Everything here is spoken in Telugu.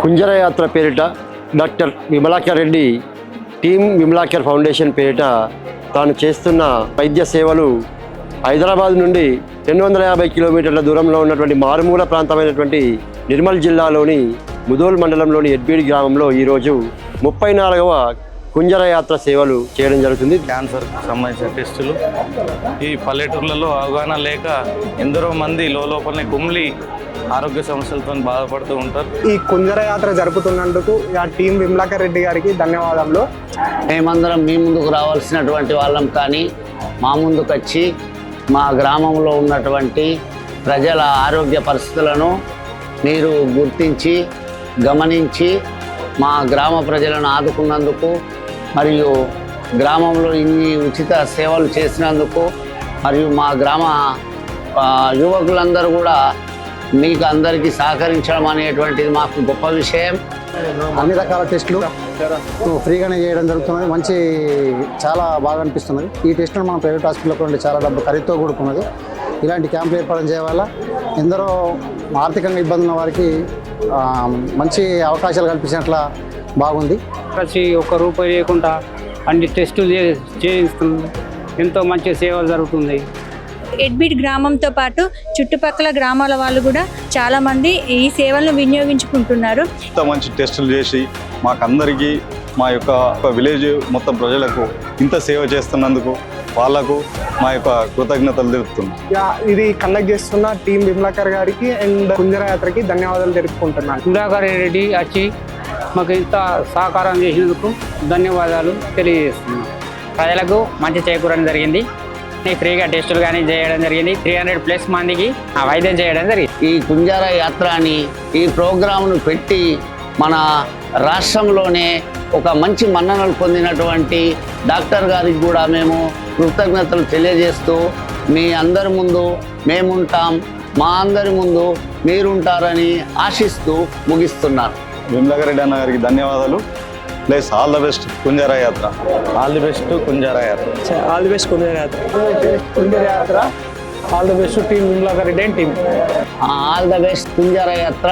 కుంజర యాత్ర పేరిట doctor Vimalakar Reddy team Vimalakar foundation పేరిట తాను చేస్తున్న వైద్య సేవలు హైదరాబాద్ నుండి 250 కిలోమీటర్ల దూరంలో ఉన్నటువంటి మారుమూల ప్రాంతమైనటువంటి నిర్మల్ జిల్లాలోని ముదోల్ మండలంలోని ఎడ్బీడి గ్రామంలో ఈరోజు 34వ కుంజర యాత్ర సేవలు చేయడం జరుగుతుంది. క్యాన్సర్కి సంబంధించిన టెస్టులు ఈ పల్లెటూర్లలో అవగాహన లేక ఎందరో మంది లోపలనే కుమిలి ఆరోగ్య సమస్యలతో బాధపడుతూ ఉంటారు. ఈ కుంజర యాత్ర జరుపుతున్నందుకు ఆ టీం విమలాకర్ రెడ్డి గారికి ధన్యవాదాలు. మేమందరం మీ ముందుకు రావాల్సినటువంటి వాళ్ళం, కానీ మా ముందుకు వచ్చి మా గ్రామంలో ఉన్నటువంటి ప్రజల ఆరోగ్య పరిస్థితులను మీరు గుర్తించి గమనించి మా గ్రామ ప్రజలను ఆదుకున్నందుకు మరియు గ్రామంలో ఇన్ని ఉచిత సేవలు చేసినందుకు మరియు మా గ్రామ యువకులందరూ కూడా మీకు అందరికీ సహకరించడం అనేటువంటిది మాకు గొప్ప విషయం. అన్ని రకాల టెస్టులు ఫ్రీగానే చేయడం జరుగుతున్నది. చాలా బాగా అనిపిస్తున్నది. ఈ టెస్టులు మనం ప్రైవేట్ హాస్పిటల్లో ఉండి చాలా డబ్బు ఖరీదుతో కూడుకున్నది. ఇలాంటి క్యాంపులు ఏర్పాటు చేయడం వల్ల ఎందరో ఆర్థికంగా ఇబ్బంది ఉన్న వారికి మంచి అవకాశాలు కల్పించినట్ల బాగుంది. ప్రతి ఒక్క రూపాయి లేకుండా అన్ని టెస్టులు చేయిస్తుంది. ఎంతో మంచి సేవలు జరుగుతుంది. ఎడ్బిడ్ గ్రామంతో పాటు చుట్టుపక్కల గ్రామాల వాళ్ళు కూడా చాలామంది ఈ సేవలను వినియోగించుకుంటున్నారు. ఇంత మంచి టెస్టులు చేసి మాకందరికీ మా యొక్క విలేజ్ మొత్తం ప్రజలకు ఇంత సేవ చేస్తున్నందుకు వాళ్లకు మా యొక్క కృతజ్ఞతలు తెలుపుతున్నాం. ఇది కండక్ట్ చేస్తున్న టీం విమలాకర్ గారికి అండ్ కుంజర యాత్రకి ధన్యవాదాలు తెలుపుకుంటున్నాను. విమలాకర్ రెడ్డి వచ్చి మాకు ఇంత సహకారం చేసినందుకు ధన్యవాదాలు తెలియజేస్తున్నాం. ప్రజలకు మంచి చేకూరడం జరిగింది. ఫ్రీగా టెస్టులు కానీ చేయడం జరిగింది. 300+ మందికి వైద్యం చేయడం జరిగింది. ఈ కుంజర యాత్ర అని ఈ ప్రోగ్రాంను పెట్టి మన రాష్ట్రంలోనే ఒక మంచి మన్ననలు పొందినటువంటి డాక్టర్ గారికి కూడా మేము కృతజ్ఞతలు తెలియజేస్తూ మీ అందరి ముందు మేముంటాం, మా అందరి ముందు మీరుంటారని ఆశిస్తూ ముగిస్తున్నాను. విమలాకర్ రెడ్డి అన్న గారికి ధన్యవాదాలు. Plus all the best Kunjara Yatra. All the best Kunjara Yatra. All the best Kunjara Yatra. Kunjara Yatra. All the best team Vimalakar Reddy and team. All the best Kunjara యాత్ర.